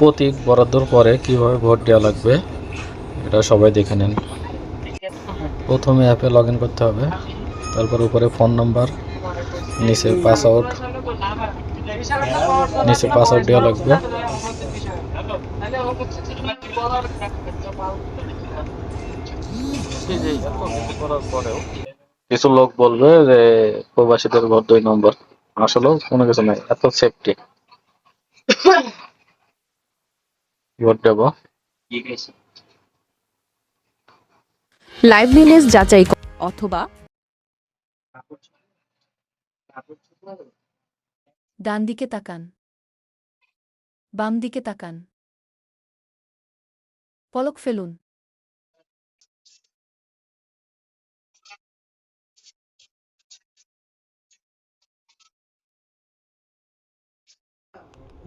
প্রতীক বরাদ্দর পরে কিভাবে ভোট দেওয়া লাগবে এটা সবাই দেখে নেন। প্রথমে অ্যাপে লগ ইন করতে হবে, তারপর উপরে ফোন নাম্বার, নিচে পাসওয়ার্ড দেওয়া লাগবে। করার পরেও কিছু লোক বলবে যে প্রবাসীদের ভোট 2 নম্বর, আসলেও কোনো কিছু নাই, এত সেফটি। ভোট দেবো। লাইভলিনেস যাচাই অথবা ডান দিকে তাকান, বাম দিকে তাকান, পলক ফেলুন।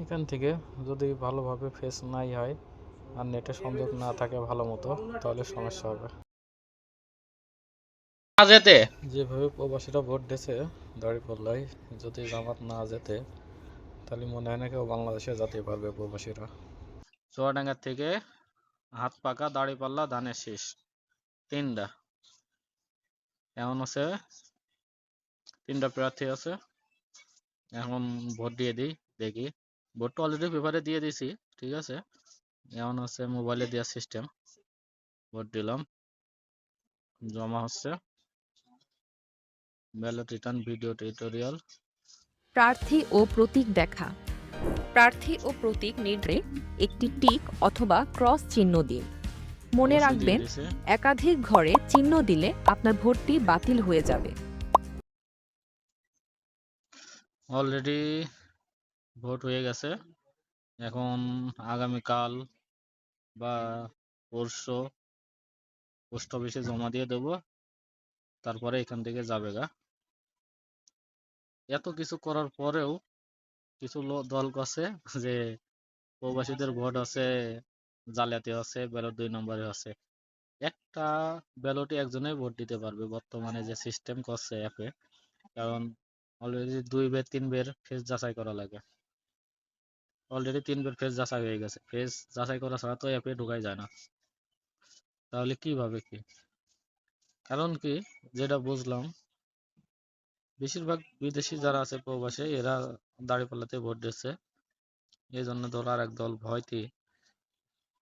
এখান থেকে যদি ভালোভাবে ফেস নাই হয় আর নেটে সংযোগ না থাকে ভালো মতো, তাহলে সমস্যা হবে। যেভাবে প্রবাসীরা ভোট দিয়েছে দাঁড়িপাল্লায়, যদি জামাত না যেতে তাহলে মনে হয় না কেউ বাংলাদেশে যেতে পারবে প্রবাসীরা। চুয়াডাঙ্গা থেকে হাত পাকা দাঁড়িপাল্লা ধানের শীষ 3টা, এমন আছে 3টা প্রার্থী আছে। এখন ভোট দিয়ে দিই, দেখি। ভোট অলরেডি পেপারে দিয়ে দিছি, ঠিক আছে। এমন হচ্ছে মোবাইলে দেওয়ার সিস্টেম। ভোট দিলাম, জমা হচ্ছে। Ballot return video tutorial. প্রার্থী ও প্রতীক দেখা। প্রার্থী ও প্রতীক নির্ণয়ে একটি টিক অথবা ক্রস চিহ্ন দিন। মনে অবশ্যই দিয়ে রাখবেন, দিছে। একাধিক ঘরে চিহ্ন দিলে আপনার ভোটটি বাতিল হয়ে যাবে। অলরেডি ভোট হয়ে গেছে। এখন আগামীকাল বা পরশু পোস্ট অফিসে জমা দিয়ে দেবো, তারপরে এখান থেকে যাবে গা। এত কিছু করার পরেও কিছু দল করছে যে প্রবাসীদের ভোট আছে, জালিয়াতি আছে, ব্যালট 2 নম্বরে আছে। একটা ব্যালটে একজনেই ভোট দিতে পারবে বর্তমানে যে সিস্টেম করছে অ্যাপে, কারণ অলরেডি 2 বের 3 বের ফেস যাচাই করা লাগে। অলরেডি 3 বের ফেস যাচাই হয়ে গেছে, ফেস যাচাই করা ছাড়া তো অ্যাপে ঢোকাই যায় না। তাহলে কিভাবে কি? কারণ কি, যেটা বুঝলাম, বেশিরভাগ বিদেশি যারা আছে প্রবাসে, এরা দাঁড়িপাল্লাতে ভোট দিচ্ছে। এই জন্য দল আর এক দল ভয়তে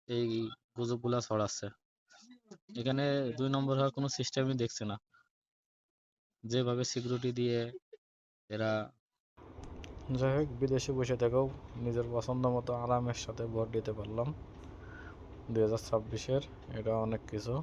এই গুজবগুলা ছড়াচ্ছে। এখানে 2 নম্বর হওয়ার কোনো সিস্টেমই দেখছে না, যেভাবে সিকিউরিটি দিয়ে এরা। যাই হোক, বিদেশে বসে থেকেও নিজের পছন্দ মতো আরামের সাথে ভোট দিতে পারলাম 2026-এর, এটা অনেক কিছু।